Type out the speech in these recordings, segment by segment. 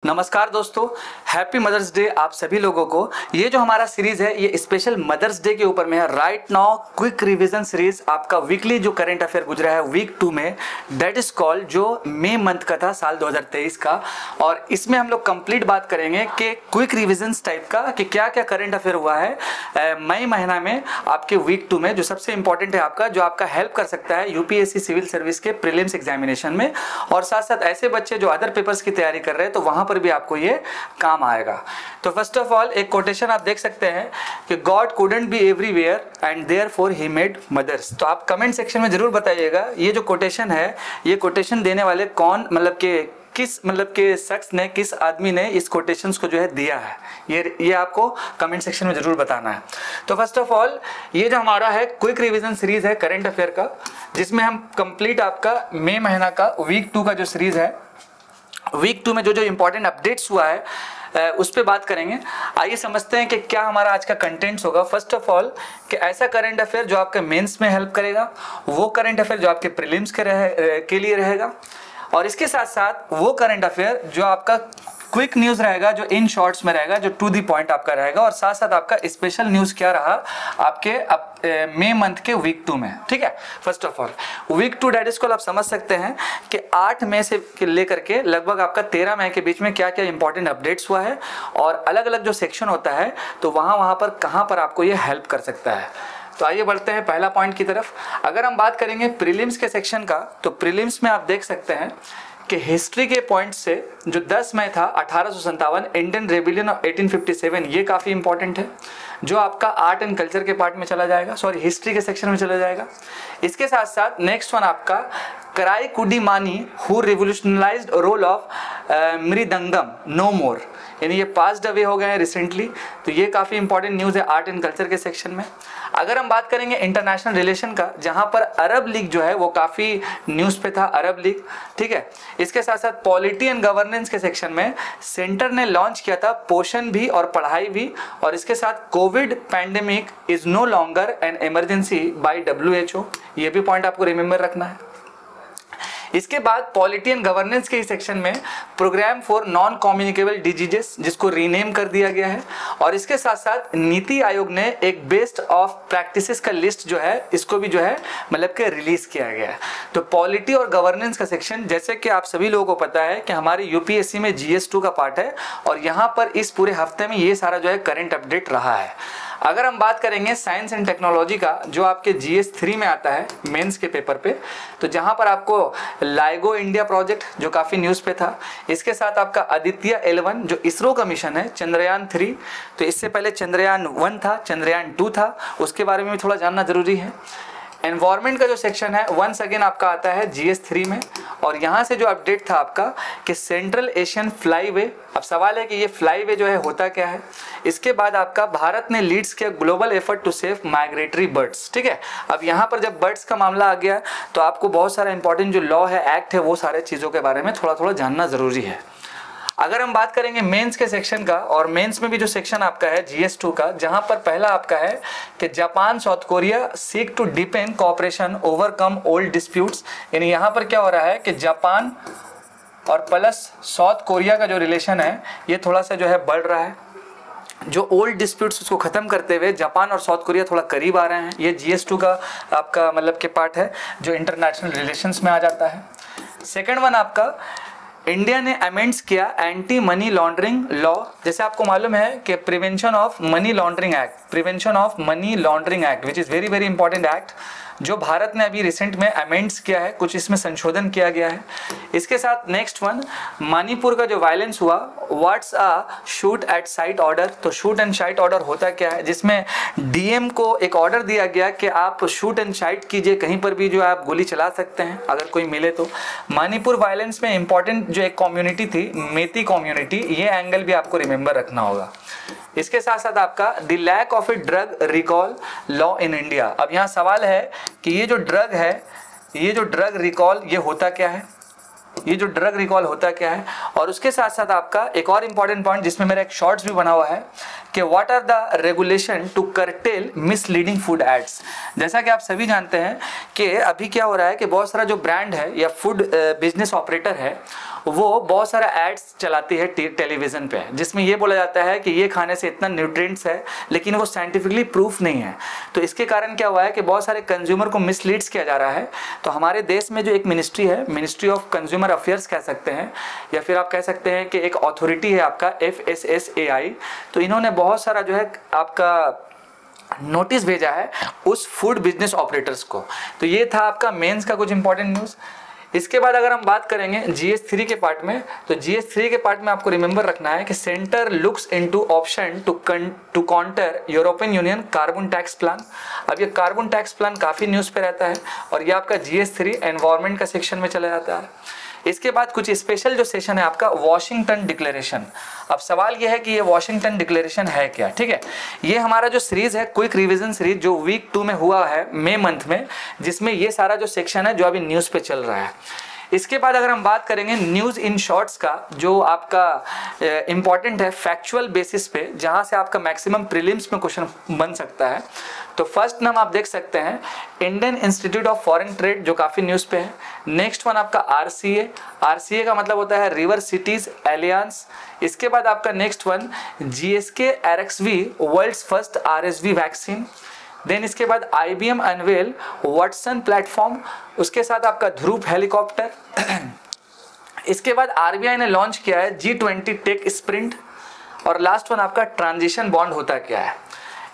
नमस्कार दोस्तों, happy mother's day आप सभी लोगों को। ये जो हमारा सीरीज है ये स्पेशल मदर्स डे के ऊपर में है। Right now quick revision series आपका वीकली जो करंट अफेयर गुजरा है वीक 2 में, दैट इज कॉल्ड जो मई मंथ का था साल 2023 का। और इसमें हम लोग कंप्लीट बात करेंगे कि क्विक रिवीजन टाइप का कि क्या क्या करंट अफेयर हुआ है मई महीना में आपके वीक 2 में, जो सबसे इंपॉर्टेंट है आपका, जो आपका हेल्प कर सकता है यूपीएससी सिविल सर्विस के प्रीलिम्स एग्जामिनेशन में। और साथ साथ ऐसे बच्चे जो अदर पेपर्स की तैयारी कर रहे हैं तो वहां पर भी आपको ये काम आएगा। तो फर्स्ट ऑफ ऑल एक कोटेशन आप देख सकते हैं कि God couldn't be everywhere and therefore he made mothers. तो आप कमेंट सेक्शन में जरूर बताइएगा ये जो कोटेशन है, ये कोटेशन देने वाले कौन, मतलब के शख्स ने, किस आदमी ने इस कोटेशंस को जो है दिया है, ये आपको कमेंट सेक्शन में जरूर बताना है। तो फर्स्ट ऑफ ऑल ये जो हमारा है क्विक रिवीजन सीरीज है करंट अफेयर का, जिसमें हम कंप्लीट आपका मई महीना का वीक 2 का जो सीरीज है, वीक 2 में जो जो इंपॉर्टेंट अपडेट्स हुआ है उस पर बात करेंगे। आइए समझते हैं कि क्या हमारा आज का कंटेंट्स होगा। फर्स्ट ऑफ ऑल कि ऐसा करंट अफेयर जो आपके मेंस में हेल्प करेगा, वो करंट अफेयर जो आपके प्रीलिम्स के लिए रहेगा, और इसके साथ साथ वो करंट अफेयर जो आपका क्विक न्यूज़ रहेगा, जो इन शॉर्ट्स में रहेगा, जो टू दी पॉइंट आपका रहेगा, और साथ साथ आपका स्पेशल न्यूज़ क्या रहा आपके मई मंथ के वीक 2 में। ठीक है, first of all week 2 date is call आप समझ सकते हैं कि 8 मई से लेकर के लगभग आपका 13 मई के बीच में क्या क्या इंपॉर्टेंट अपडेट्स हुआ है, और अलग अलग जो सेक्शन होता है तो वहाँ पर कहाँ पर आपको ये हेल्प कर सकता है। तो आइए बढ़ते हैं पहला पॉइंट की तरफ। अगर हम बात करेंगे प्रीलिम्स के सेक्शन का, तो प्रीलिम्स में आप देख सकते हैं कि हिस्ट्री के पॉइंट से जो 10 मई था 1857 इंडियन रेबिलियन ऑफ 1857, ये काफ़ी इंपॉर्टेंट है, जो आपका आर्ट एंड कल्चर के पार्ट में चला जाएगा, सॉरी हिस्ट्री के सेक्शन में चला जाएगा। इसके साथ साथ नेक्स्ट वन आपका Karaikudi Mani who revolutionised role of mridangam no more, यानी ये पास्ड अवे हो गए हैं रिसेंटली, तो ये काफ़ी इंपॉर्टेंट न्यूज़ है आर्ट एंड कल्चर के सेक्शन में। अगर हम बात करेंगे इंटरनेशनल रिलेशन का, जहाँ पर अरब लीग जो है वो काफ़ी न्यूज़ पे था, अरब लीग। ठीक है, इसके साथ साथ पॉलिटी एंड गवर्नेंस के सेक्शन में सेंटर ने लॉन्च किया था पोषण भी और पढ़ाई भी, और इसके साथ COVID pandemic is no longer an emergency by WHO, ये भी पॉइंट आपको रिमेंबर रखना है। इसके बाद पॉलिटी एंड गवर्नेंस के सेक्शन में programme for non communicable diseases, जिसको रीनेम कर दिया गया है, और इसके साथ साथ नीति आयोग ने एक बेस्ट ऑफ प्रैक्टिसेस का लिस्ट जो है इसको भी जो है मतलब कि रिलीज किया गया है। तो पॉलिटी और गवर्नेंस का सेक्शन, जैसे कि आप सभी लोगों को पता है कि हमारे यूपीएससी में GS2 का पार्ट है, और यहाँ पर इस पूरे हफ्ते में ये सारा जो है करंट अपडेट रहा है। अगर हम बात करेंगे साइंस एंड टेक्नोलॉजी का, जो आपके GS3 में आता है मेंस के पेपर पे, तो जहां पर आपको लाइगो इंडिया प्रोजेक्ट जो काफ़ी न्यूज़ पे था, इसके साथ आपका आदित्य L1 जो इसरो का मिशन है, चंद्रयान 3, तो इससे पहले चंद्रयान 1 था, चंद्रयान 2 था, उसके बारे में भी थोड़ा जानना ज़रूरी है। एनवायरनमेंट का जो सेक्शन है वंस अगेन आपका आता है GS3 में, और यहाँ से जो अपडेट था आपका कि सेंट्रल एशियन फ्लाईवे, अब सवाल है कि ये फ्लाईवे जो है होता क्या है। इसके बाद आपका भारत ने लीड्स किया global effort to save migratory birds. ठीक है, अब यहाँ पर जब बर्ड्स का मामला आ गया तो आपको बहुत सारा इंपॉर्टेंट जो लॉ है, एक्ट है, वो सारे चीज़ों के बारे में थोड़ा थोड़ा जानना ज़रूरी है। अगर हम बात करेंगे मेंस के सेक्शन का, और मेंस में भी जो सेक्शन आपका है GS2 का, जहां पर पहला आपका है कि Japan South Korea seek to deepen cooperation overcome old disputes, यानी यहां पर क्या हो रहा है कि जापान और प्लस साउथ कोरिया का जो रिलेशन है ये थोड़ा सा जो है बढ़ रहा है, जो ओल्ड डिस्प्यूट्स उसको ख़त्म करते हुए जापान और साउथ कोरिया थोड़ा करीब आ रहे हैं। ये GS2 का आपका मतलब के पार्ट है जो इंटरनेशनल रिलेशंस में आ जाता है। सेकेंड वन आपका इंडिया ने अमेंड्स किया एंटी मनी लॉन्ड्रिंग लॉ। जैसे आपको मालूम है कि prevention of money laundering act, which is very very important act, जो भारत ने अभी रिसेंट में अमेंड्स किया है, कुछ इसमें संशोधन किया गया है। इसके साथ नेक्स्ट वन मणिपुर का जो वायलेंस हुआ, what's a shoot at site order. तो शूट एंड साइट ऑर्डर होता क्या है, जिसमें DM को एक ऑर्डर दिया गया कि आप शूट एंड साइट कीजिए, कहीं पर भी जो आप गोली चला सकते हैं अगर कोई मिले तो। मणिपुर वायलेंस में इंपॉर्टेंट जो एक कम्युनिटी थी, मेती कम्युनिटी, ये एंगल भी आपको रिमेंबर रखना होगा। इसके साथ साथ आपका the lack of a drug recall law in India. अब यहाँ सवाल है कि ये जो ड्रग है, ये जो ड्रग रिकॉल ये होता क्या है, ये जो ड्रग रिकॉल होता क्या है। और उसके साथ साथ आपका एक और इंपॉर्टेंट पॉइंट जिसमें मेरा एक शॉर्ट्स भी बना हुआ है कि what are the regulation to curtail misleading food ads. जैसा कि आप सभी जानते हैं कि अभी क्या हो रहा है कि बहुत सारा जो ब्रांड है या फूड बिजनेस ऑपरेटर है वो बहुत सारा एड्स चलाती है टेलीविज़न पे, जिसमें ये बोला जाता है कि ये खाने से इतना न्यूट्रिएंट्स है, लेकिन वो साइंटिफिकली प्रूफ नहीं है। तो इसके कारण क्या हुआ है कि बहुत सारे कंज्यूमर को मिसलीड्स किया जा रहा है। तो हमारे देश में जो एक मिनिस्ट्री है, मिनिस्ट्री ऑफ कंज्यूमर अफेयर्स कह सकते हैं, या फिर आप कह सकते हैं कि एक अथॉरिटी है आपका FSSAI, तो इन्होंने बहुत सारा जो है आपका नोटिस भेजा है उस फूड बिजनेस ऑपरेटर्स को। तो ये था आपका मेंस का कुछ इंपॉर्टेंट न्यूज़। इसके बाद अगर हम बात करेंगे GS3 के पार्ट में, तो GS3 के पार्ट में आपको रिमेंबर रखना है कि centre looks into option to counter European Union carbon tax plan. अब ये कार्बन टैक्स प्लान काफ़ी न्यूज़ पे रहता है और ये आपका GS3 एनवायरनमेंट का सेक्शन में चला जाता है। इसके बाद कुछ स्पेशल जो सेशन है आपका वॉशिंगटन डिक्लेरेशन। अब सवाल यह है कि ये वॉशिंगटन डिक्लेरेशन है क्या, ठीक है। ये हमारा जो सीरीज है क्विक रिवीजन सीरीज जो वीक 2 में हुआ है मई मंथ में, जिसमें ये सारा जो सेक्शन है जो अभी न्यूज़ पे चल रहा है। इसके बाद अगर हम बात करेंगे न्यूज़ इन शॉर्ट्स का, जो आपका इम्पॉर्टेंट है फैक्चुअल बेसिस पे, जहाँ से आपका मैक्सिमम प्रीलिम्स में क्वेश्चन बन सकता है। तो फर्स्ट नाम आप देख सकते हैं Indian institute of foreign trade, जो काफ़ी न्यूज़ पे है। नेक्स्ट वन आपका RCA का मतलब होता है रिवर सिटीज एलियंस। इसके बाद आपका next one GSK RXV world's first RSV vaccine. Then इसके बाद IBM अनवेल वाटसन प्लेटफॉर्म, उसके साथ आपका ध्रुव हेलीकॉप्टर। इसके बाद RBI ने लॉन्च किया है G20 टेक स्प्रिंट। और लास्ट वन आपका ट्रांजिशन बॉन्ड होता क्या है।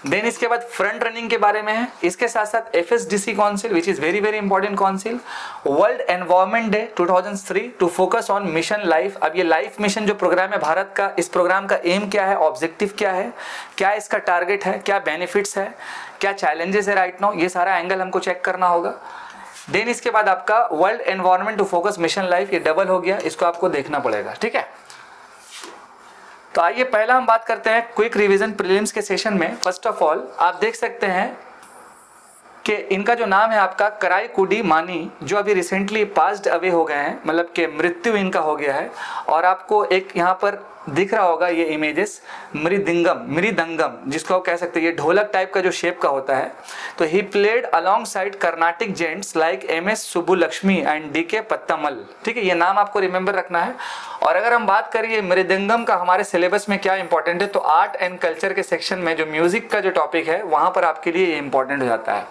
देन इसके बाद फ्रंट रनिंग के बारे में है। इसके साथ साथ FSDC council which is very very important council, world environment day 2003 to focus on mission life. अब ये लाइफ मिशन जो प्रोग्राम है भारत का, इस प्रोग्राम का एम क्या है, ऑब्जेक्टिव क्या है, क्या इसका टारगेट है, क्या बेनिफिट्स है, क्या चैलेंजेस है राइट नाउ, ये सारा एंगल हमको चेक करना होगा। देन इसके बाद आपका world environment to focus mission life, ये डबल हो गया, इसको आपको देखना पड़ेगा, ठीक है। तो आइए पहला हम बात करते हैं क्विक रिवीजन प्रीलिम्स के सेशन में। फर्स्ट ऑफ ऑल आप देख सकते हैं कि इनका जो नाम है आपका कराईकुडी मानी, जो अभी रिसेंटली पास्ड अवे हो गए हैं, मतलब कि मृत्यु इनका हो गया है। और आपको एक यहाँ पर दिख रहा होगा ये इमेजेस मृदंगम, जिसको आप कह सकते हैं ये ढोलक टाइप का जो शेप का होता है। तो he played along side Carnatic gents like MS Subbulakshmi and DK पत्तामल, ठीक है, ये नाम आपको रिमेंबर रखना है। और अगर हम बात करिए मृदंगम का हमारे सिलेबस में क्या इंपॉर्टेंट है, तो आर्ट एंड कल्चर के सेक्शन में जो म्यूजिक का जो टॉपिक है वहाँ पर आपके लिए ये इंपॉर्टेंट हो जाता है।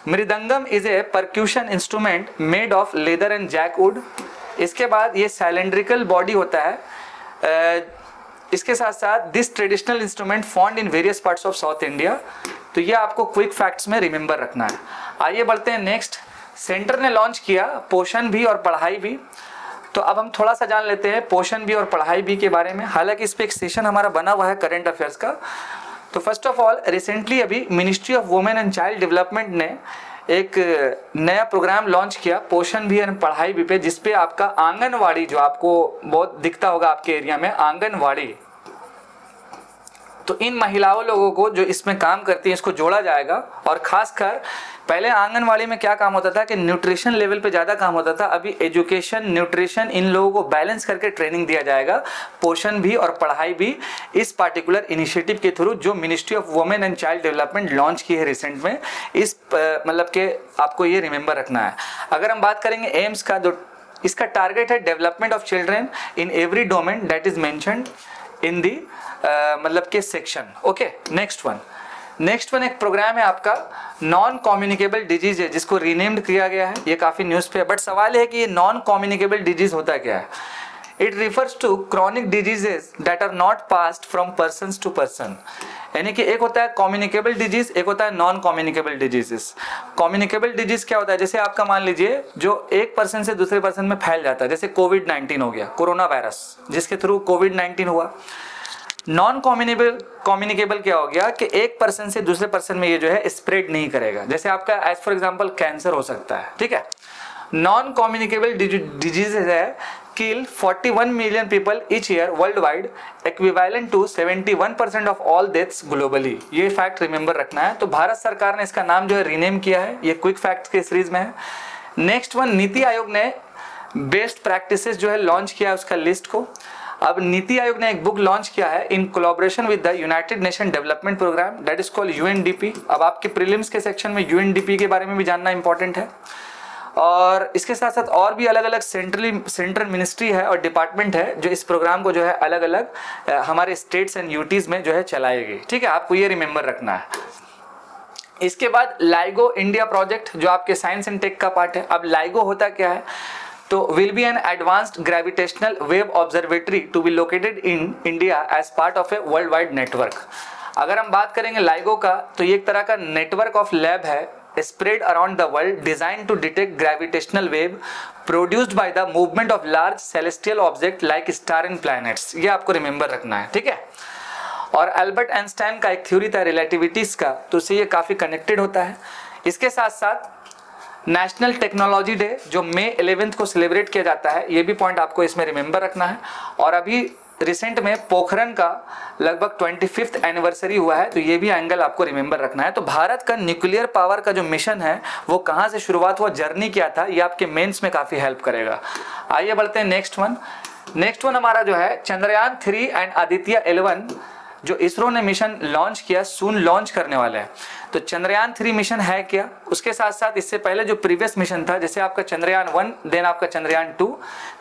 Mridangam is a percussion instrument made of leather and jackwood. इसके बाद ये सिलेंड्रिकल बॉडी होता है। इसके साथ साथ this traditional instrument found in various parts of south India. तो ये आपको क्विक फैक्ट्स में रिमेंबर रखना है। आइए बढ़ते हैं नेक्स्ट। सेंटर ने लॉन्च किया पोषण भी और पढ़ाई भी। तो अब हम थोड़ा सा जान लेते हैं पोषण भी और पढ़ाई भी के बारे में। हालांकि इस पर एक सेशन हमारा बना हुआ है करंट अफेयर्स का। तो फर्स्ट ऑफ ऑल रिसेंटली अभी ministry of women and child development ने एक नया प्रोग्राम लॉन्च किया पोषण भी और पढ़ाई भी पे, जिसपे आपका आंगनवाड़ी, जो आपको बहुत दिखता होगा आपके एरिया में आंगनवाड़ी, तो इन महिलाओं लोगों को जो इसमें काम करती है इसको जोड़ा जाएगा। और खासकर पहले आंगनवाड़ी में क्या काम होता था कि न्यूट्रिशन लेवल पे ज़्यादा काम होता था, अभी एजुकेशन न्यूट्रिशन इन लोगों को बैलेंस करके ट्रेनिंग दिया जाएगा, पोषण भी और पढ़ाई भी, इस पार्टिकुलर इनिशिएटिव के थ्रू जो ministry of women and child development launch की है रिसेंट में। इस मतलब के आपको ये रिमेंबर रखना है। अगर हम बात करेंगे एम्स का, जो इसका टारगेट है development of children in every domain that is mentioned in the मतलब के सेक्शन। ओके, नेक्स्ट वन एक प्रोग्राम है आपका नॉन कम्युनिकेबल डिजीज है, जिसको रीनेम्ड किया गया है। ये काफ़ी न्यूज़ पे है, बट सवाल है कि ये नॉन कम्युनिकेबल डिजीज होता क्या है। It refers to chronic diseases that are not passed from person to person. यानी कि एक होता है कम्युनिकेबल डिजीज, एक होता है non communicable diseases. Communicable disease क्या होता है, जैसे आपका मान लीजिए जो एक पर्सन से दूसरे पर्सन में फैल जाता है, जैसे कोविड-19 हो गया, कोरोना वायरस, जिसके थ्रू कोविड-19 हुआ। नॉन कम्युनिकेबल क्या हो गया कि एक पर्सन से दूसरे पर्सन में ये जो है स्प्रेड नहीं करेगा, जैसे आपका एज फॉर एग्जांपल कैंसर हो सकता है, ठीक है। नॉन कम्युनिकेबल डिजीज है kill 41 million people each year worldwide, equivalent to 71% of all deaths globally. ये फैक्ट रिमेंबर रखना है। तो भारत सरकार ने इसका नाम जो है रीनेम किया है, ये क्विक फैक्ट्स के सीरीज में है। नेक्स्ट वन, नीति आयोग ने बेस्ट प्रैक्टिसेस जो है लॉन्च किया है उसका लिस्ट को। अब नीति आयोग ने एक बुक लॉन्च किया है in collaboration with the United Nation Development Programme that is called UNDP। अब आपके प्रीलिम्स के सेक्शन में UNDP के बारे में भी जानना इंपॉर्टेंट है। और इसके साथ साथ और भी अलग अलग सेंट्रल मिनिस्ट्री है और डिपार्टमेंट है जो इस प्रोग्राम को जो है अलग अलग हमारे स्टेट्स एंड यूटीज़ में जो है चलाएगी। ठीक है, आपको ये रिमेंबर रखना है। इसके बाद लाइगो इंडिया प्रोजेक्ट जो आपके साइंस एंड टेक का पार्ट है। अब लाइगो होता क्या है, तो will be an advanced gravitational wave observatory to be located in India as part of a worldwide network. अगर हम बात करेंगे लाइगो का, तो ये एक तरह का नेटवर्क ऑफ लैब है spread around the world designed to detect gravitational wave produced by the movement of large celestial object like star and planets। ये आपको रिमेंबर रखना है। ठीक है, और अल्बर्ट आइंस्टाइन का एक थ्योरी था रिलेटिविटीज का, तो उससे ये काफ़ी कनेक्टेड होता है। इसके साथ साथ नेशनल टेक्नोलॉजी डे जो मई 11 को सेलिब्रेट किया जाता है, ये भी पॉइंट आपको इसमें रिमेंबर रखना है। और अभी रिसेंट में पोखरण का लगभग 25th एनिवर्सरी हुआ है, तो ये भी एंगल आपको रिमेंबर रखना है। तो भारत का न्यूक्लियर पावर का जो मिशन है वो कहाँ से शुरुआत हुआ, जर्नी क्या था, ये आपके मेंस में काफ़ी हेल्प करेगा। आइए बढ़ते हैं नेक्स्ट वन हमारा जो है चंद्रयान 3 एंड आदित्य 11 जो इसरो ने मिशन लॉन्च किया, सून लॉन्च करने वाला है। तो चंद्रयान 3 मिशन है क्या, उसके साथ साथ इससे पहले जो प्रीवियस मिशन था, जैसे आपका चंद्रयान 1 देन आपका चंद्रयान 2,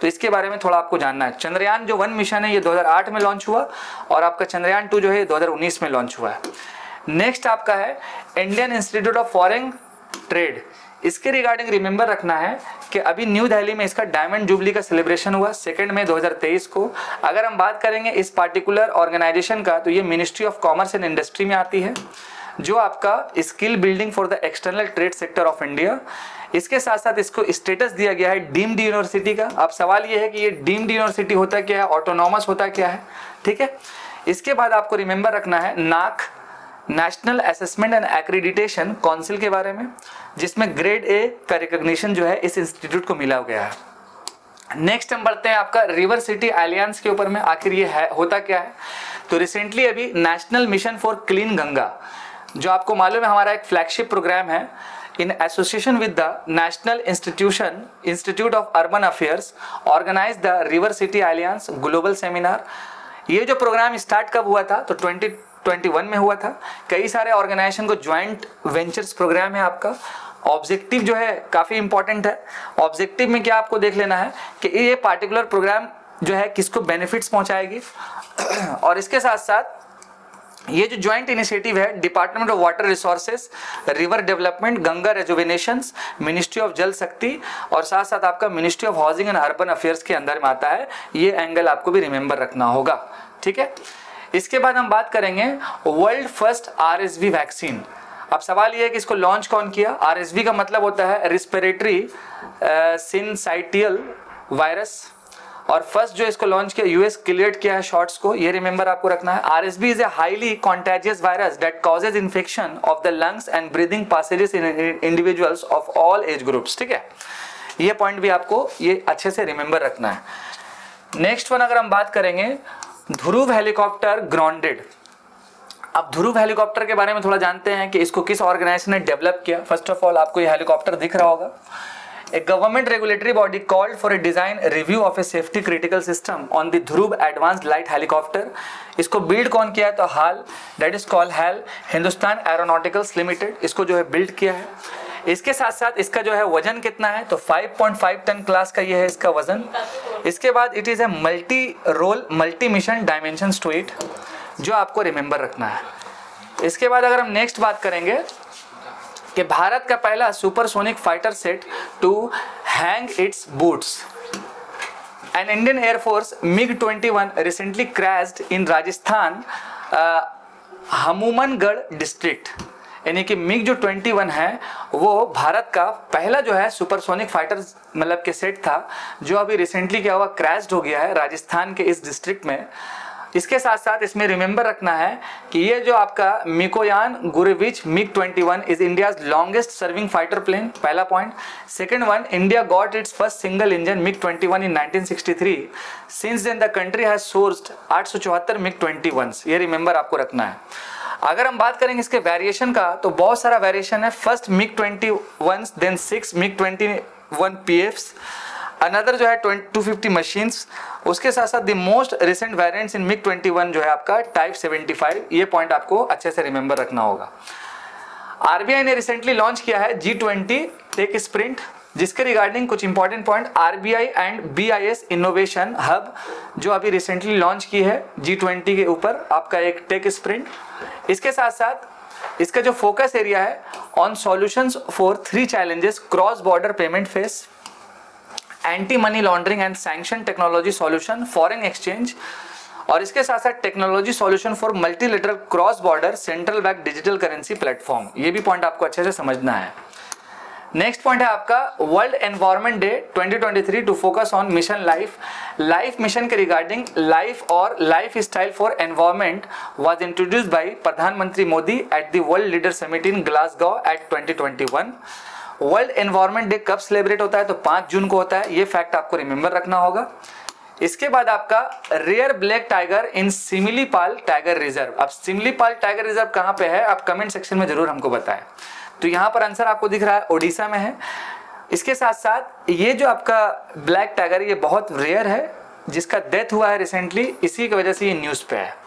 तो इसके बारे में थोड़ा आपको जानना है। चंद्रयान जो 1 मिशन है ये 2008 में लॉन्च हुआ और आपका चंद्रयान 2 जो है 2019 में लॉन्च हुआ है। नेक्स्ट आपका है Indian institute of foreign trade. इसके रिगार्डिंग रिमेंबर रखना है कि अभी न्यू दिल्ली में इसका डायमंड जुबली का सेलिब्रेशन हुआ 2 मई 2023 को। अगर हम बात करेंगे इस पार्टिकुलर ऑर्गेनाइजेशन का, तो ये ministry of commerce and industry में आती है, जो आपका skill building for the external trade sector of India. इसके साथ साथ इसको स्टेटस दिया गया है डीम्ड यूनिवर्सिटी का। अब सवाल ये है कि ये डीम्ड यूनिवर्सिटी होता क्या है, ऑटोनॉमस होता क्या है। ठीक है, इसके बाद आपको रिमेंबर रखना है नाक national assessment and accreditation council के बारे में, जिसमें ग्रेड ए का रिकॉग्निशन जो है इस इंस्टीट्यूट को मिला गया है। नेक्स्ट हम बढ़ते हैं आपका रिवर सिटी अलायंस के ऊपर में, आखिर ये है होता क्या है। तो रिसेंटली अभी national mission for clean Ganga जो आपको मालूम है हमारा एक फ्लैगशिप प्रोग्राम है, in association with the national institute of urban affairs organise the river city alliance global seminar. ये जो प्रोग्राम स्टार्ट कब हुआ था, तो 2021 में हुआ था। कई सारे ऑर्गेनाइजेशन को ज्वाइंट वेंचर्स प्रोग्राम है आपका। ऑब्जेक्टिव जो है काफ़ी इंपॉर्टेंट है। ऑब्जेक्टिव में क्या आपको देख लेना है कि ये पार्टिकुलर प्रोग्राम जो है किसको बेनिफिट्स पहुंचाएगी। और इसके साथ साथ ये जो ज्वाइंट इनिशिएटिव है department of water resources, river development, Ganga rejuvenations, ministry of Jal Shakti और साथ साथ आपका ministry of housing and urban affairs के अंदर में आता है। ये एंगल आपको भी रिमेंबर रखना होगा। ठीक है, इसके बाद हम बात करेंगे वर्ल्ड फर्स्ट RSV वैक्सीन। अब सवाल ये है कि इसको लॉन्च कौन किया। RSV का मतलब होता है रिस्पिरेटरी सिनसाइटियल वायरस, और फर्स्ट जो इसको लॉन्च किया US क्लियर्ड किया है शॉर्ट्स को, ये रिमेंबर आपको रखना है। RSV is a highly contagious virus that causes infection of the lungs and breathing passages in individuals of all age groups. ठीक है, ये पॉइंट भी आपको ये अच्छे से रिमेंबर रखना है। नेक्स्ट वन अगर हम बात करेंगे ध्रुव हेलीकॉप्टर ग्राउंडेड। अब ध्रुव हेलीकॉप्टर के बारे में थोड़ा जानते हैं कि इसको किस ऑर्गेनाइजेशन ने डेवलप किया। फर्स्ट ऑफ ऑल आपको ये हेलीकॉप्टर दिख रहा होगा। A government regulatory body called for a design review of a safety critical system on the Dhruv Advanced Light Helicopter। इसको बिल्ड कौन किया है, तो HAL that is called HAL Hindustan aeronauticals limited, इसको जो है बिल्ड किया है। इसके साथ साथ इसका जो है वजन कितना है, तो 5.5 टन क्लास का ये है इसका वजन। इसके बाद it is a multi role multi mission dimensions to it, जो आपको रिमेंबर रखना है। इसके बाद अगर हम नेक्स्ट बात करेंगे कि भारत का पहला supersonic fighter set to hang its boots. An Indian Air Force MiG-21 recently crashed in Rajasthan Hanumangarh district. यानी कि MiG जो 21 है वो भारत का पहला जो है सुपरसोनिक फाइटर मतलब के सेट था, जो अभी रिसेंटली क्या हुआ, क्रैश्ड हो गया है राजस्थान के इस डिस्ट्रिक्ट में। इसके साथ साथ इसमें रिमेंबर रखना है कि ये जो आपका Mikoyan Gurevich MiG-21 is India's longest serving fighter plane, पहला point. Second one, India got its first single engine MiG-21 in 1963। Since then the country has sourced 874 MiG-21। ये रिमेंबर आपको रखना है। अगर हम बात करेंगे इसके वेरिएशन का, तो बहुत सारा वेरिएशन है। First MiG-21, then 6 MiG-21 PFs, another जो है 250 मशीन्स। उसके साथ साथ the most recent variants in MiG-21 जो है आपका टाइप 75। ये पॉइंट आपको अच्छे से रिमेंबर रखना होगा। RBI ने रिसेंटली लॉन्च किया है G20 टेक स्प्रिंट। जिसके रिगार्डिंग कुछ important point RBI and BIS innovation hub जो अभी रिसेंटली लॉन्च की है G20 के ऊपर आपका एक टेक स्प्रिंट। इसके साथ साथ इसका जो फोकस एरिया है on solutions for 3 challenges cross border payment face, anti money laundering and sanction technology solution, foreign exchange, और इसके साथ साथ technology solution for multilateral cross border central bank digital currency platform. ये भी पॉइंट आपको अच्छे से समझना है। नेक्स्ट पॉइंट है आपका world environment Day 2023 to focus on mission life mission के रिगार्डिंग लाइफ और lifestyle for environment was introduced by प्रधानमंत्री Modi at the world leader summit in Glasgow at 2021। World environment Day कब celebrate होता है? तो 5 जून को होता है। ये फैक्ट आपको रिमेंबर रखना होगा। इसके बाद आपका rare black tiger in Similipal tiger reserve. अब सिमिलीपाल टाइगर रिजर्व कहाँ पे है? आप कमेंट सेक्शन में जरूर हमको बताएं। तो यहाँ पर आंसर आपको दिख रहा है ओडिशा में है। इसके साथ साथ ये जो आपका ब्लैक टाइगर ये बहुत रेयर है, जिसका डेथ हुआ है रिसेंटली, इसी की वजह से ये न्यूज़ पे है।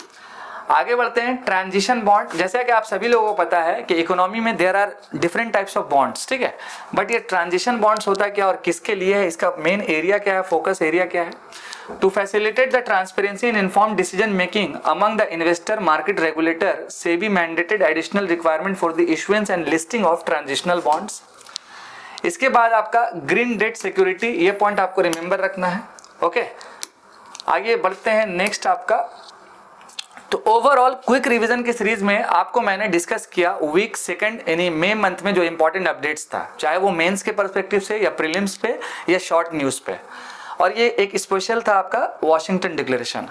आगे बढ़ते हैं ट्रांजिशन बॉन्ड। जैसे कि आप सभी लोगों को पता है कि इकोनॉमी में there are different types of bonds, ठीक है, बट ये ट्रांजिशन बॉन्ड्स होता है क्या और किसके लिए है, इसका मेन एरिया क्या है, फोकस एरिया क्या है? To facilitate the transparency in informed decision making among the investor market regulator SEBI mandated additional requirement for the issuance and listing of transitional bonds. इसके बाद आपका ग्रीन डेट सिक्योरिटी, ये point आपको remember रखना है। Okay, आगे बढ़ते हैं। नेक्स्ट आपका तो ओवरऑल क्विक रिवीजन की सीरीज में आपको मैंने डिस्कस किया वीक 2 यानी मई मंथ में जो इंपॉर्टेंट अपडेट्स था, चाहे वो मेंस के पर्सपेक्टिव से या प्रीलिम्स पे या शॉर्ट न्यूज़ पे, और ये एक स्पेशल था आपका वॉशिंगटन डिक्लेरेशन।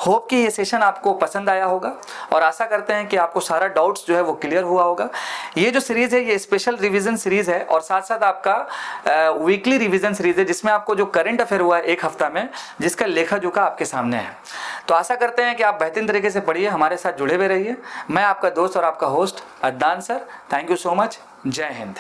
होप कि ये सेशन आपको पसंद आया होगा और आशा करते हैं कि आपको सारा डाउट्स जो है वो क्लियर हुआ होगा। ये जो सीरीज़ है ये स्पेशल रिवीजन सीरीज़ है और साथ साथ आपका वीकली रिवीजन सीरीज़ है, जिसमें आपको जो करंट अफेयर हुआ है एक हफ्ता में, जिसका लेखा जोखा आपके सामने है। तो आशा करते हैं कि आप बेहतरीन तरीके से पढ़िए, हमारे साथ जुड़े हुए रहिए। मैं आपका दोस्त और आपका host Adnan sir, thank you so much. जय हिंद।